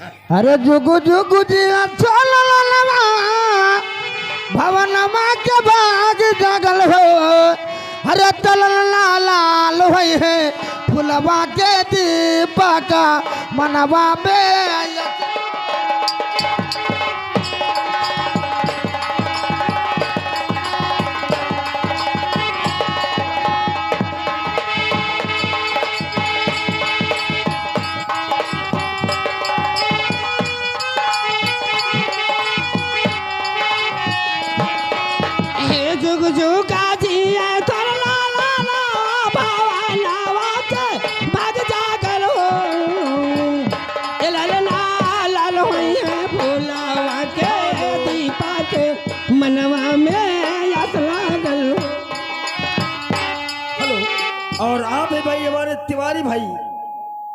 अरे जुगु जुगु जी चलनमा भवनमा के भाग जागल हो। अरे तलल लाल होई है फुलवा के दीपा का मनवा में। जुग जुगा जी तोर लाला भवनवा के भाग जागल हो। लाल लाल होई है फुलवा के दीपा के मनवा में आस लागल हो। हेलो, और आप है भाई हमारे तिवारी भाई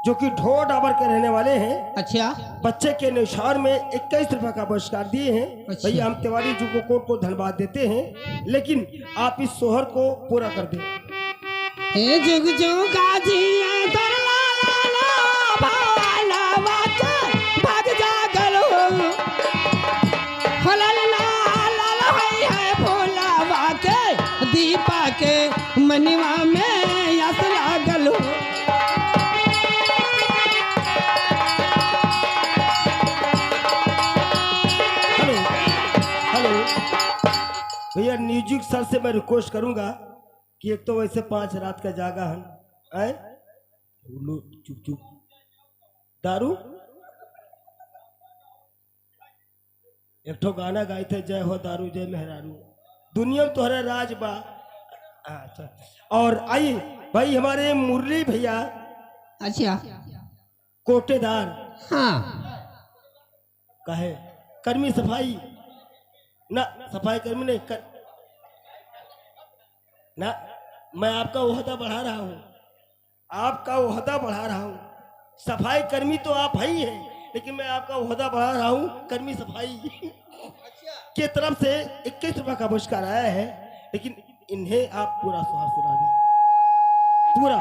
जो कि ढोर डाबर के रहने वाले हैं। अच्छा, बच्चे के निशान में 21 रुपए का पुरस्कार दिए हैं। अच्छा। भैया हम तिवारी जी को धन्यवाद देते हैं, लेकिन आप इस सोहर को पूरा कर दें। हे जुग जुगा जी तोर लाला भवनवा के भाग जागल हो। लाल लाल होई है फुलवा के दीपा के मनवा में आस लागल हो। भैया म्यूजिक सर से मैं रिक्वेस्ट करूंगा कि एक तो वैसे 5 रात का जागा है आए चुप चुप दारू एक तो गाना गाए थे जय हो दारू जय मेहरारू दुनिया में तोहरा राज बा। अच्छा, और आइए भाई हमारे मुरली भैया। अच्छा, कोटेदार हाँ, कहे कर्मी सफाई ना, सफाई कर्मी नहीं ना, मैं आपका ओहदा बढ़ा रहा हूँ, आपका ओहदा बढ़ा रहा हूँ। सफाई कर्मी तो आप ही हैं, लेकिन मैं आपका ओहदा बढ़ा रहा हूँ कर्मी सफाई के तरफ से 21 रुपए का पुरस्कार आया है, लेकिन इन्हें आप पूरा सुहार सुना दें पूरा।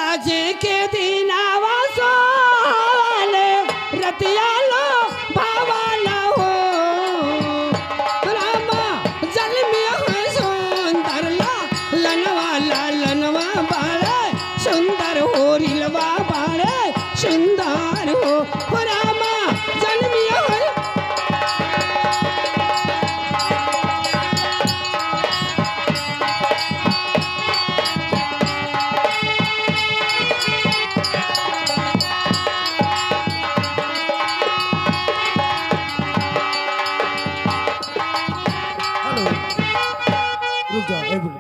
आज के दिनावा सोले रतिया लो भावाला हो। रामा जल में है सुंदर ला लनवा बाड़े सुंदर हो रिलवा बाड़े सुंदर हो। रामा जल में है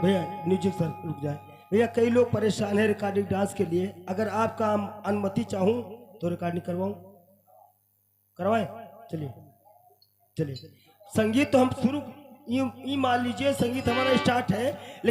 भैया म्यूजिक सर रुक जाए। भैया कई लोग परेशान हैं रिकॉर्डिंग डांस के लिए, अगर आपका अनुमति चाहूं तो रिकॉर्डिंग करवाएं। चलिए चलिए, संगीत तो हम शुरू मान लीजिए, संगीत हमारा स्टार्ट है।